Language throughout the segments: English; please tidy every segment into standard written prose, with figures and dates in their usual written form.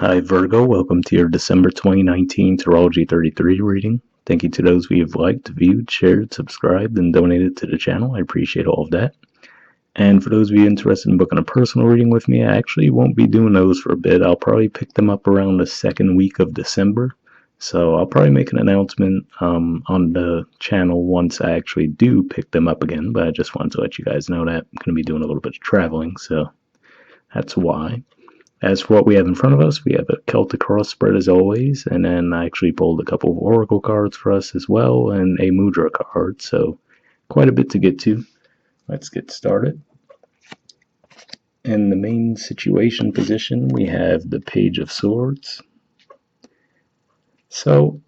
Hi Virgo, welcome to your December 2019 Astrology 33 reading. Thank you to those who have liked, viewed, shared, subscribed, and donated to the channel. I appreciate all of that. And for those of you interested in booking a personal reading with me, I actually won't be doing those for a bit. I'll probably pick them up around the second week of December. So I'll probably make an announcement on the channel once I actually do pick them up again. But I just wanted to let you guys know that I'm going to be doing a little bit of traveling, so that's why. As for what we have in front of us, we have a Celtic cross spread as always, and then I actually pulled a couple of oracle cards for us as well, and a mudra card, so quite a bit to get to. Let's get started. In the main situation position, we have the Page of Swords. So,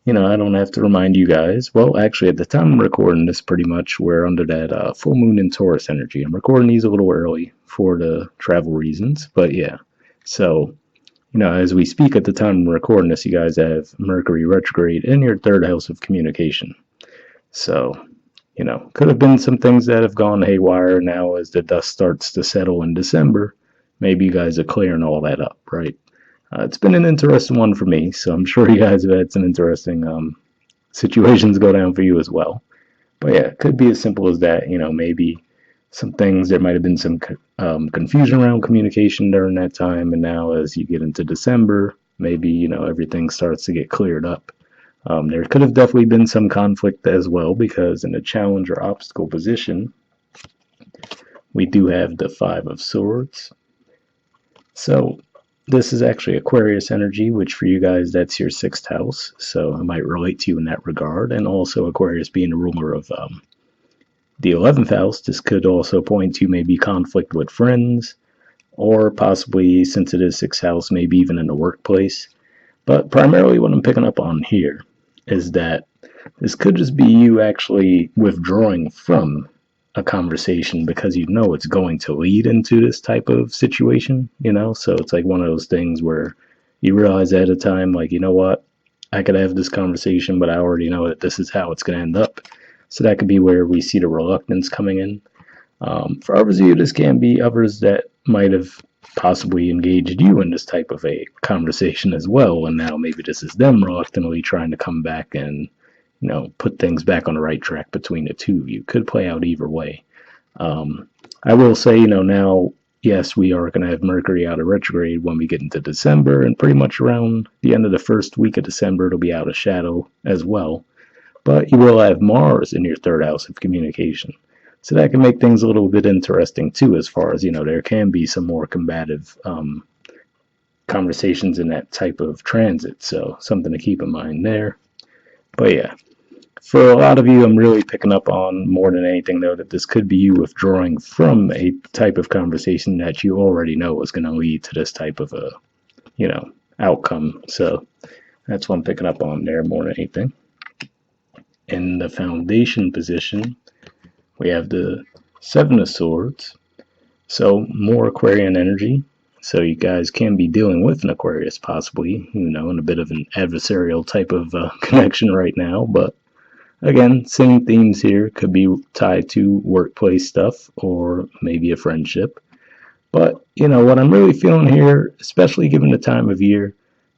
I don't have to remind you guys. Well, actually, at the time I'm recording this, pretty much, we're under that full moon in Taurus energy. I'm recording these a little early for the travel reasons, but yeah. So, as we speak at the time I'm recording this, you guys have Mercury retrograde in your third house of communication. So, could have been some things that have gone haywire now as the dust starts to settle in December. Maybe you guys are clearing all that up, right? It's been an interesting one for me, so I'm sure you guys have had some interesting situations go down for you as well. But yeah, it could be as simple as that. Maybe some things, there might have been some confusion around communication during that time, and now as you get into December, maybe everything starts to get cleared up. There could have definitely been some conflict as well, because in a challenge or obstacle position, we do have the Five of Swords. So this is actually Aquarius energy, which for you guys, that's your sixth house. So I might relate to you in that regard. And also Aquarius being the ruler of the 11th house, this could also point to maybe conflict with friends, or possibly, since it is sixth house, maybe even in the workplace. But primarily what I'm picking up on here is that this could just be you actually withdrawing from a conversation because it's going to lead into this type of situation, so it's like one of those things where you realize ahead of time, like, what, I could have this conversation, but I already know that this is how it's going to end up. So that could be where we see the reluctance coming in. For others of you, this can be others that might have possibly engaged you in this type of a conversation as well, and now maybe this is them reluctantly trying to come back and put things back on the right track between the two of you. Could play out either way. I will say, now, yes, we are going to have Mercury out of retrograde when we get into December, and pretty much around the end of the first week of December, it'll be out of shadow as well. But you will have Mars in your third house of communication. So that can make things a little bit interesting too, as far as, there can be some more combative conversations in that type of transit. So something to keep in mind there. But yeah. For a lot of you, I'm really picking up on, more than anything, though, that this could be you withdrawing from a type of conversation that you already know is going to lead to this type of a, outcome. So that's what I'm picking up on there more than anything. In the foundation position, we have the Seven of Swords. So more Aquarian energy. So you guys can be dealing with an Aquarius, possibly, in a bit of an adversarial type of connection right now, but again, same themes here. Could be tied to workplace stuff or maybe a friendship. But, what I'm really feeling here, especially given the time of year,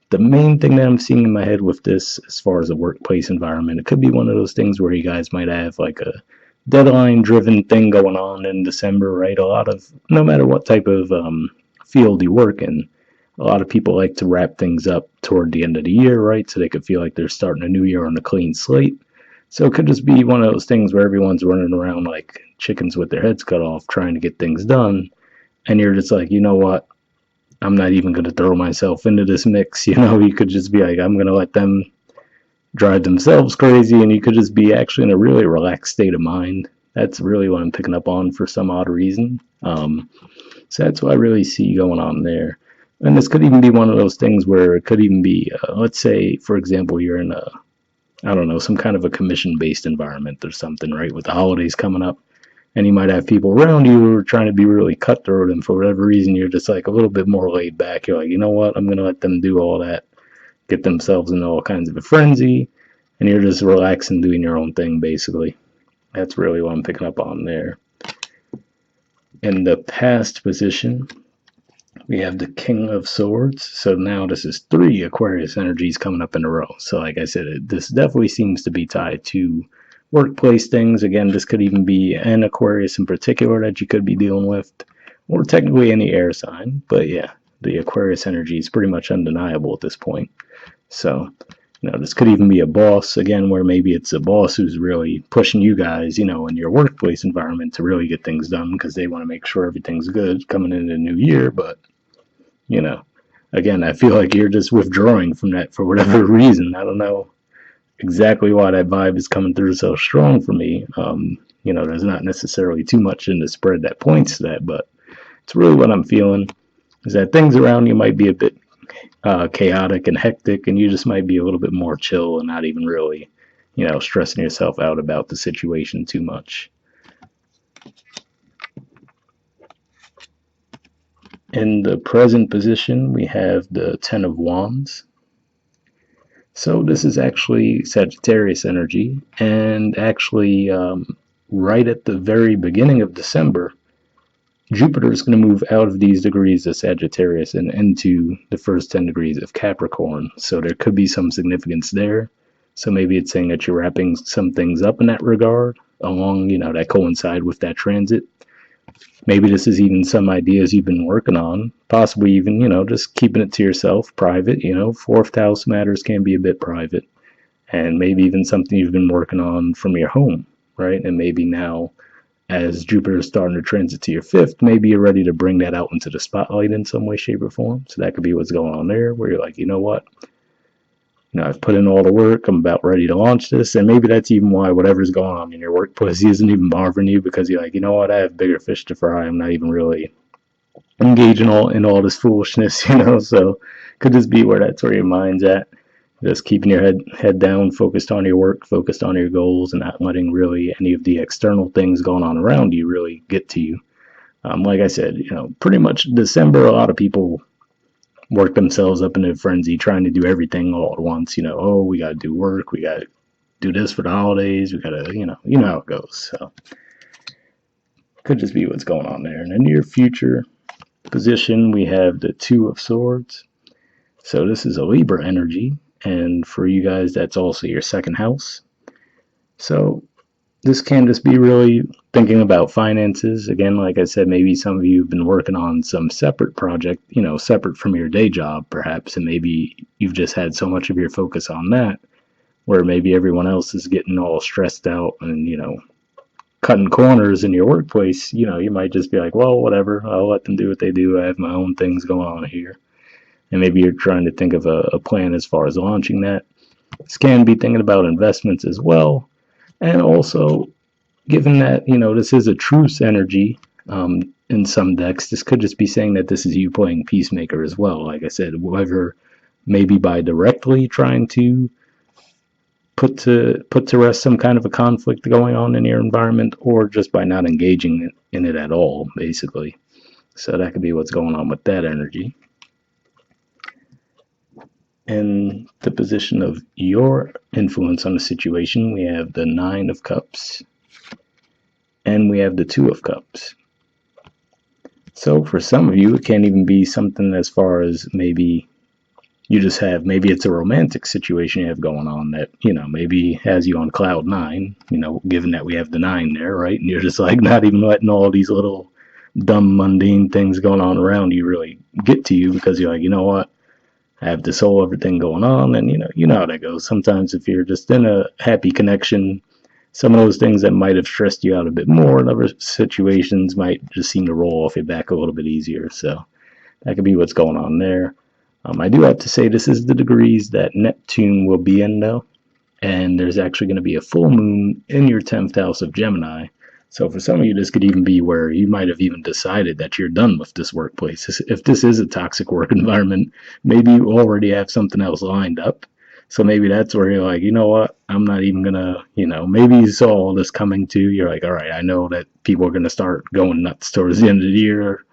the main thing that I'm seeing in my head with this, as far as a workplace environment, it could be one of those things where you guys might have like a deadline-driven thing going on in December, right? A lot of, no matter what type of field you work in, a lot of people like to wrap things up toward the end of the year, right? So they could feel like they're starting a new year on a clean slate. So it could just be one of those things where everyone's running around like chickens with their heads cut off trying to get things done. And you're just like, you know what? I'm not even going to throw myself into this mix. You could just be like, I'm going to let them drive themselves crazy. And you could just be actually in a really relaxed state of mind. That's really what I'm picking up on for some odd reason. So that's what I really see going on there. And this could even be one of those things where it could even be, let's say, for example, you're in some kind of a commission-based environment or something, right, with the holidays coming up, and you might have people around you who are trying to be really cutthroat, and for whatever reason, you're just like a little bit more laid back. You're like, you know what, I'm going to let them do all that, get themselves into all kinds of a frenzy, and you're just relaxing, doing your own thing, basically. That's really what I'm picking up on there. In the past position, We have the King of Swords. So now this is 3 Aquarius energies coming up in a row. So like I said, this definitely seems to be tied to workplace things. Again, this could even be an Aquarius in particular that you could be dealing with, or technically any air sign. But yeah, the Aquarius energy is pretty much undeniable at this point. So, this could even be a boss, again, where maybe it's a boss who's really pushing you guys, in your workplace environment to really get things done because they want to make sure everything's good coming into the new year. But, you know, again, I feel like you're just withdrawing from that for whatever reason. I don't know exactly why that vibe is coming through so strong for me. There's not necessarily too much in the spread that points to that, but it's really what I'm feeling is that things around you might be a bit chaotic and hectic, and you just might be a little bit more chill and not even really, stressing yourself out about the situation too much. In the present position, we have the Ten of Wands. So this is actually Sagittarius energy, and actually, right at the very beginning of December, Jupiter is going to move out of these degrees of Sagittarius and into the first 10 degrees of Capricorn. So there could be some significance there. So maybe it's saying that you're wrapping some things up in that regard, along, that coincide with that transit. Maybe this is even some ideas you've been working on, possibly even, just keeping it to yourself, private. Fourth house matters can be a bit private. And maybe even something you've been working on from your home, right? And maybe now, as Jupiter is starting to transit to your fifth, maybe you're ready to bring that out into the spotlight in some way, shape, or form. So that could be what's going on there, where you're like, you know what? I've put in all the work. I'm about ready to launch this. And maybe that's even why whatever's going on in your workplace isn't even bothering you, because you're like, you know what? I have bigger fish to fry. I'm not even really engaging in all this foolishness, So could this be where that's where your mind's at? Just keeping your head down, focused on your work, focused on your goals, and not letting really any of the external things going on around you really get to you. Like I said, pretty much December, a lot of people work themselves up into a frenzy trying to do everything all at once. Oh, we got to do work, we got to do this for the holidays, we got to, you know how it goes. So could just be what's going on there. In the near future position, we have the Two of Swords. So this is a Libra energy, and for you guys, that's also your second house. So this can just be really thinking about finances. Again, like I said, maybe some of you have been working on some separate project, separate from your day job, perhaps, and maybe you've just had so much of your focus on that, where maybe everyone else is getting all stressed out and, cutting corners in your workplace. You might just be like, well, whatever, I'll let them do what they do. I have my own things going on here. And maybe you're trying to think of a plan as far as launching that. This can be thinking about investments as well. And also, given that, this is a truce energy in some decks, this could just be saying that this is you playing peacemaker as well. Like I said, whether maybe by directly trying to put to rest some kind of a conflict going on in your environment, or just by not engaging in it at all, basically. So that could be what's going on with that energy. In the position of your influence on the situation, we have the Nine of Cups, and we have the Two of Cups. So for some of you, it can't even be something as far as maybe you just have, maybe it's a romantic situation you have going on that, maybe has you on cloud nine, given that we have the 9 there, right? And you're just like not even letting all these little dumb, mundane things going on around you really get to you, because you're like, you know what? I have this whole everything going on, and you know how that goes. Sometimes if you're just in a happy connection, some of those things that might have stressed you out a bit more in other situations might just seem to roll off your back a little bit easier. So that could be what's going on there. I do have to say this is the degrees that Neptune will be in, though, and there's actually going to be a full moon in your 10th house of Gemini. So for some of you, this could even be where you might have even decided that you're done with this workplace. If this is a toxic work environment, maybe you already have something else lined up. So maybe that's where you're like, you know what, I'm not even going to, maybe you saw all this coming too. You're like, all right, I know that people are going to start going nuts towards the end of the year,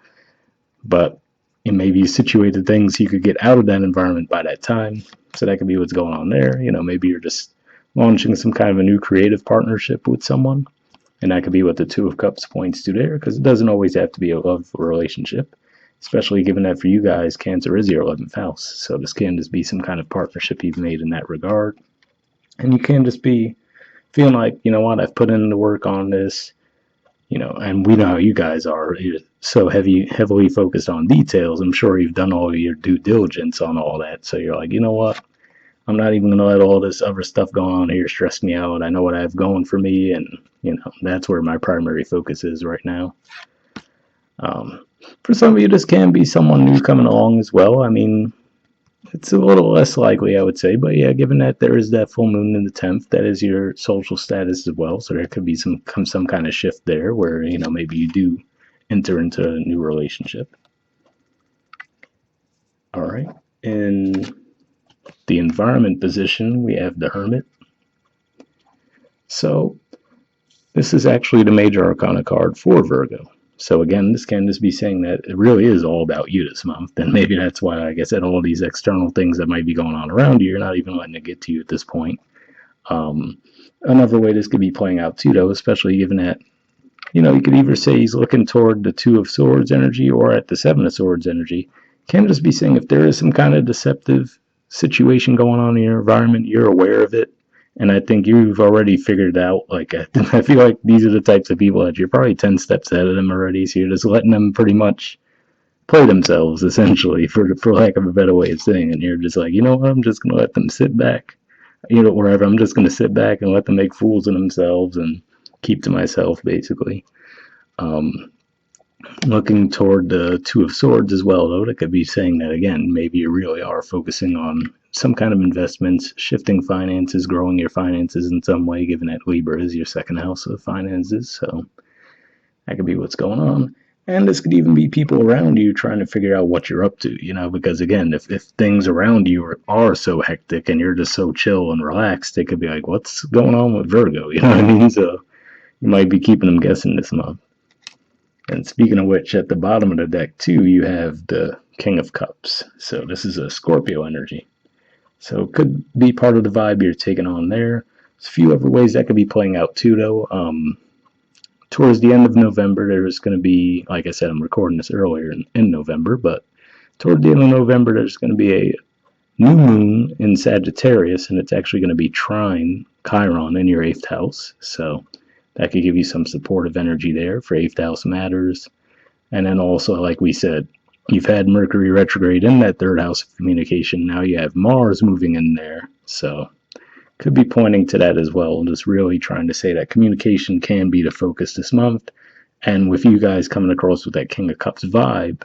but maybe you situated things so you could get out of that environment by that time. So that could be what's going on there. Maybe you're just launching some kind of a new creative partnership with someone. And that could be what the Two of Cups points to there, because it doesn't always have to be a love relationship. especially given that for you guys, Cancer is your 11th house. So this can just be some kind of partnership you've made in that regard. And you can just be feeling like, you know what, I've put in the work on this, and we know how you guys are. You're so heavily focused on details. I'm sure you've done all your due diligence on all that. So you're like, you know what, I'm not even gonna let all this other stuff going on here stress me out. I know what I have going for me, and that's where my primary focus is right now. For some of you, this can be someone new coming along as well. I mean, it's a little less likely, I would say, but yeah, given that there is that full moon in the 10th, that is your social status as well. So there could be some kind of shift there where maybe you do enter into a new relationship. All right, in the environment position, we have the Hermit. So this is actually the major arcana card for Virgo. So again, this can just be saying that it really is all about you this month. And maybe that's why, like I said, all these external things that might be going on around you, you're not even letting it get to you at this point. Another way this could be playing out too, though, especially given that, you could either say he's looking toward the Two of Swords energy or at the Seven of Swords energy. Can just be saying if there is some kind of deceptive situation going on in your environment, you're aware of it. And I think you've already figured out, like, I feel like these are the types of people that you're probably 10 steps ahead of them already. So you're just letting them pretty much play themselves, essentially, for lack of a better way of saying it. And you're just like, you know what, I'm just going to let them sit back, wherever. I'm just going to sit back and let them make fools of themselves and keep to myself, basically. Looking toward the Two of Swords as well, though, that could be saying that, again, maybe you really are focusing on some kind of investments, shifting finances, growing your finances in some way, given that Libra is your second house of finances. So that could be what's going on. And this could even be people around you trying to figure out what you're up to, because again, if things around you are so hectic and you're just so chill and relaxed, they could be like, what's going on with Virgo? You know what I mean? So you might be keeping them guessing this month. And speaking of which, at the bottom of the deck, too, you have the King of Cups. So this is a Scorpio energy. So it could be part of the vibe you're taking on there. There's a few other ways that could be playing out, too, though. Towards the end of November, there's going to be, like I said, I'm recording this earlier in November, but toward the end of November, there's going to be a new moon in Sagittarius, and it's actually going to be trine Chiron in your 8th house. So that could give you some supportive energy there for 8th house matters. And then also, like we said, you've had Mercury retrograde in that 3rd house of communication. Now you have Mars moving in there. So could be pointing to that as well. Just really trying to say that communication can be the focus this month. And with you guys coming across with that King of Cups vibe,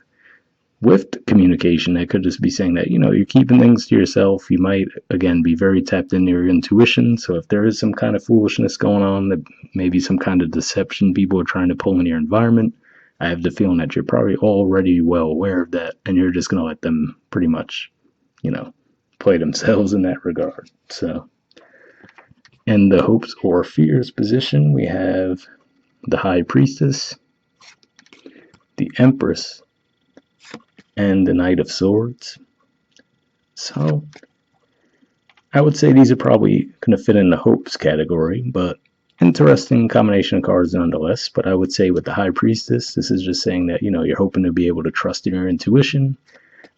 with communication, that could just be saying that, you're keeping things to yourself. You might, again, be very tapped into your intuition. So if there is some kind of foolishness going on, that maybe some kind of deception people are trying to pull in your environment, I have the feeling that you're probably already well aware of that, and you're just going to let them pretty much, play themselves in that regard. So in the hopes or fears position, we have the High Priestess, the Empress, and the Knight of Swords. So I would say these are probably going to fit in the hopes category, but interesting combination of cards nonetheless. But I would say with the High Priestess, this is just saying that, you're hoping to be able to trust in your intuition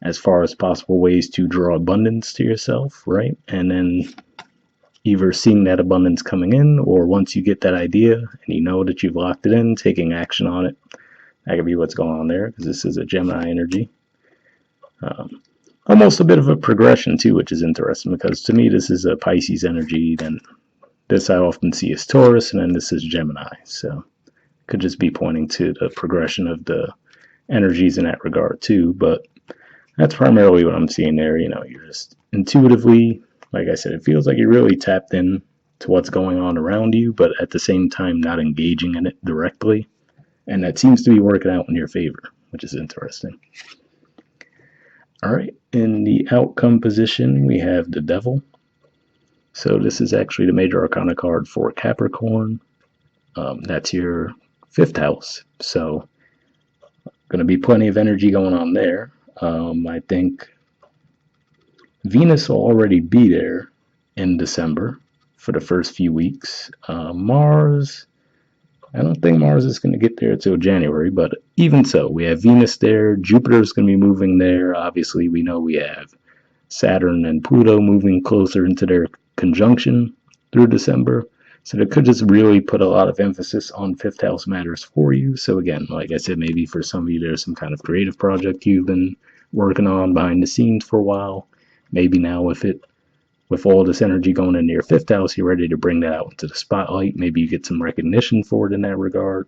as far as possible ways to draw abundance to yourself, right? And then either seeing that abundance coming in, or once you get that idea and you know that you've locked it in, taking action on it. That could be what's going on there, because this is a Gemini energy. Almost a bit of a progression too, which is interesting, because to me this is a Pisces energy, then this I often see as Taurus, and then this is Gemini. So could just be pointing to the progression of the energies in that regard too. But that's primarily what I'm seeing there. You're just intuitively, like I said, it feels like you're really tapped in to what's going on around you, but at the same time not engaging in it directly. And that seems to be working out in your favor, which is interesting. All right, in the outcome position, we have the Devil. So this is actually the major arcana card for Capricorn. That's your 5th house. So going to be plenty of energy going on there. I think Venus will already be there in December for the first few weeks. Mars I don't think Mars is going to get there until January, but even so, we have Venus there. Jupiter's going to be moving there. Obviously, we know we have Saturn and Pluto moving closer into their conjunction through December. So that could just really put a lot of emphasis on fifth house matters for you. So again, like I said, maybe for some of you there's some kind of creative project you've been working on behind the scenes for a while. Maybe now with all this energy going into your fifth house, you're ready to bring that out into the spotlight. Maybe you get some recognition for it in that regard.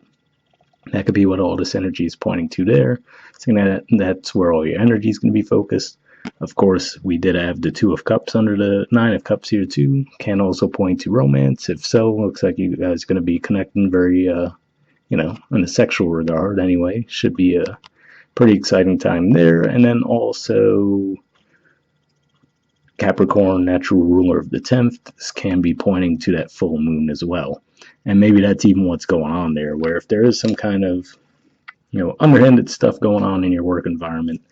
That could be what all this energy is pointing to there. So that's where all your energy is going to be focused. Of course, we did have the Two of Cups under the Nine of Cups here too. Can also point to romance. If so, looks like you guys are going to be connecting very, in a sexual regard anyway. Should be a pretty exciting time there. And then also Capricorn, natural ruler of the 10th, this can be pointing to that full moon as well. And maybe that's even what's going on there, where if there is some kind of, underhanded stuff going on in your work environment,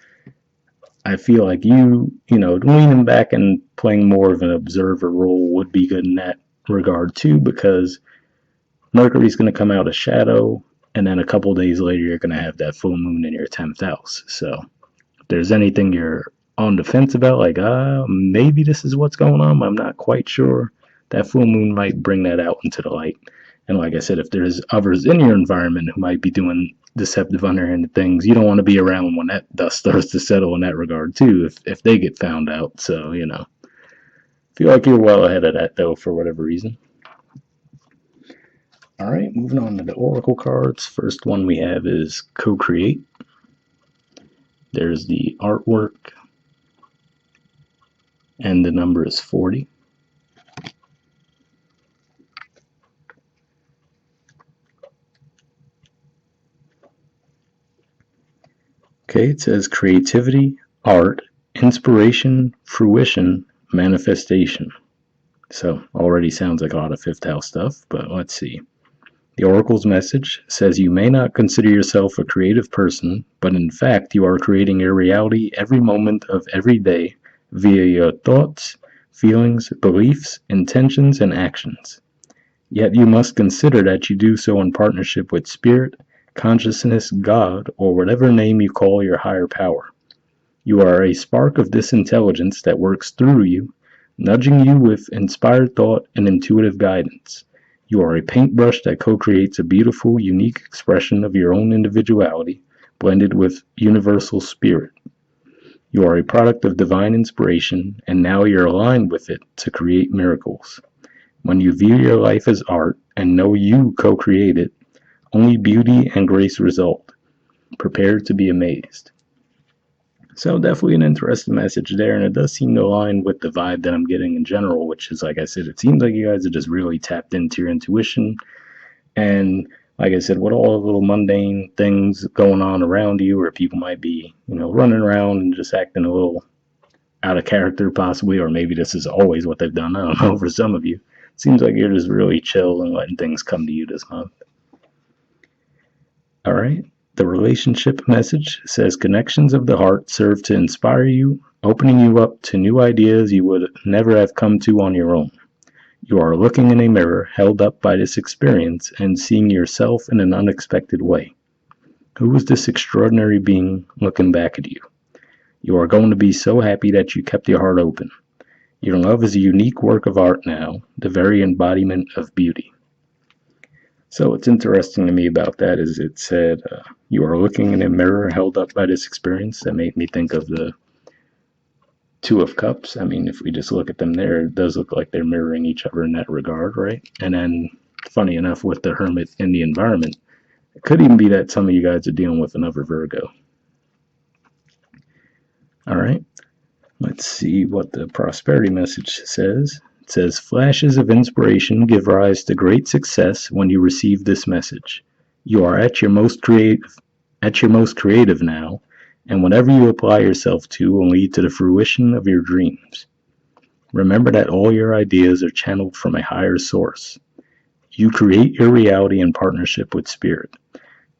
I feel like leaning back and playing more of an observer role would be good in that regard too, because Mercury's going to come out of shadow, and then a couple days later, you're going to have that full moon in your 10th house. So if there's anything you're on the fence about, like, maybe this is what's going on, I'm not quite sure, that full moon might bring that out into the light. And like I said, if there's others in your environment who might be doing deceptive, underhanded things, you don't want to be around when that dust starts to settle in that regard too, if they get found out. So, feel like you're well ahead of that though, for whatever reason. All right, moving on to the oracle cards. First one we have is co-create. There's the artwork, and the number is 40. Okay, it says creativity, art, inspiration, fruition, manifestation. So already sounds like a lot of fifth house stuff, but let's see. The oracle's message says you may not consider yourself a creative person, but in fact you are creating your reality every moment of every day via your thoughts, feelings, beliefs, intentions, and actions. Yet you must consider that you do so in partnership with spirit, consciousness, God, or whatever name you call your higher power. You are a spark of this intelligence that works through you, nudging you with inspired thought and intuitive guidance. You are a paintbrush that co-creates a beautiful, unique expression of your own individuality, blended with universal spirit. You are a product of divine inspiration, and now you're aligned with it to create miracles. When you view your life as art and know you co-create it, only beauty and grace result. Prepare to be amazed. So definitely an interesting message there, and it does seem to align with the vibe that I'm getting in general, which is, like I said, it seems like you guys are just really tapped into your intuition. And like I said, with all the little mundane things going on around you, where people might be, running around and just acting a little out of character possibly, or maybe this is always what they've done, I don't know, for some of you. It seems like you're just really chill and letting things come to you this month. All right. The relationship message says connections of the heart serve to inspire you, opening you up to new ideas you would never have come to on your own. You are looking in a mirror held up by this experience and seeing yourself in an unexpected way. Who is this extraordinary being looking back at you? You are going to be so happy that you kept your heart open. Your love is a unique work of art now, the very embodiment of beauty. So what's interesting to me about that is it said, you are looking in a mirror held up by this experience. That made me think of the Two of Cups. I mean, if we just look at them there, it does look like they're mirroring each other in that regard, right? And then, funny enough, with the Hermit in the environment, it could even be that some of you guys are dealing with another Virgo. All right, let's see what the prosperity message says. It says, flashes of inspiration give rise to great success when you receive this message. You are at your most creative now, and whatever you apply yourself to will lead to the fruition of your dreams. Remember that all your ideas are channeled from a higher source. You create your reality in partnership with spirit.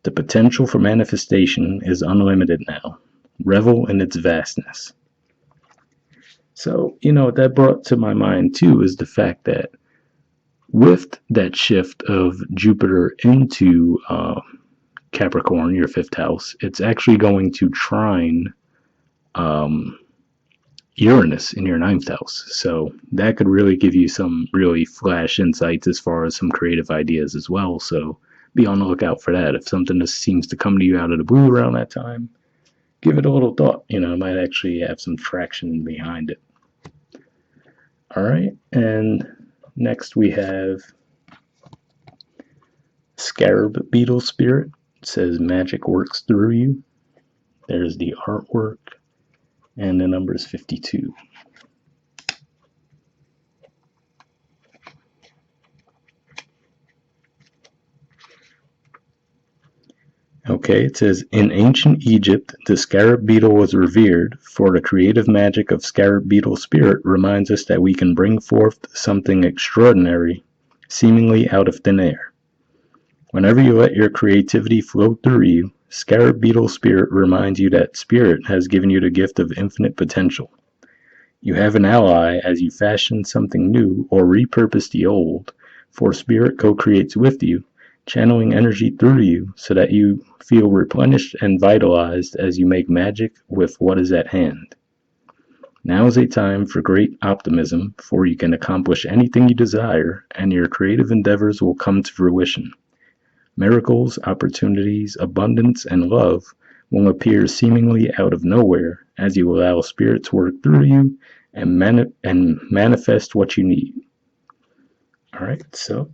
The potential for manifestation is unlimited now. Revel in its vastness. So, what that brought to my mind too is the fact that with that shift of Jupiter into Capricorn, your fifth house, it's actually going to trine um, Uranus in your ninth house. So that could really give you some really flash insights as far as some creative ideas as well. So be on the lookout for that. If something just seems to come to you out of the blue around that time, give it a little thought. It might actually have some traction behind it. All right. And next we have Scarab Beetle Spirit. It says magic works through you. There's the artwork. And the number is 52. Okay, it says, in ancient Egypt, the scarab beetle was revered, for the creative magic of scarab beetle spirit reminds us that we can bring forth something extraordinary, seemingly out of thin air. Whenever you let your creativity flow through you, scarab beetle spirit reminds you that spirit has given you the gift of infinite potential. You have an ally as you fashion something new or repurpose the old, for spirit co-creates with you, channeling energy through you so that you feel replenished and vitalized as you make magic with what is at hand. Now is a time for great optimism, for you can accomplish anything you desire, and your creative endeavors will come to fruition. Miracles, opportunities, abundance, and love will appear seemingly out of nowhere as you allow spirit to work through you and manifest what you need. All right, so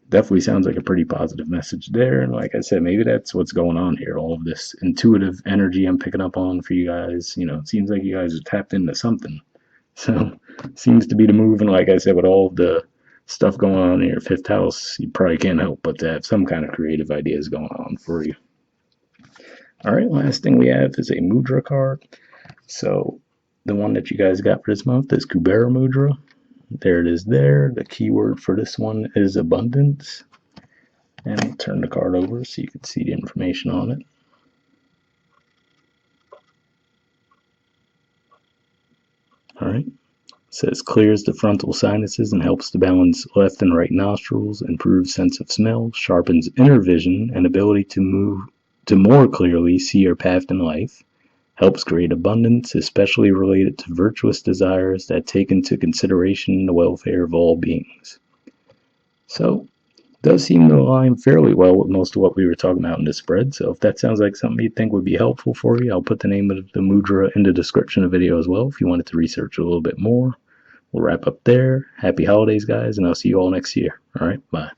definitely sounds like a pretty positive message there. And like I said, maybe that's what's going on here. All of this intuitive energy I'm picking up on for you guys. It seems like you guys are tapped into something. So seems to be the move. And like I said, with all of the stuff going on in your fifth house, you probably can't help but to have some kind of creative ideas going on for you. All right, last thing we have is a mudra card. So the one that you guys got for this month is Kubera mudra. There it is there. The keyword for this one is abundance. And I'll turn the card over so you can see the information on it. All right. It says clears the frontal sinuses and helps to balance left and right nostrils, improves sense of smell, sharpens inner vision and ability to more clearly see your path in life, helps create abundance, especially related to virtuous desires that take into consideration the welfare of all beings. So, does seem to align fairly well with most of what we were talking about in this spread. So if that sounds like something you think would be helpful for you, I'll put the name of the mudra in the description of the video as well if you wanted to research a little bit more. We'll wrap up there. Happy holidays, guys, and I'll see you all next year. All right, bye.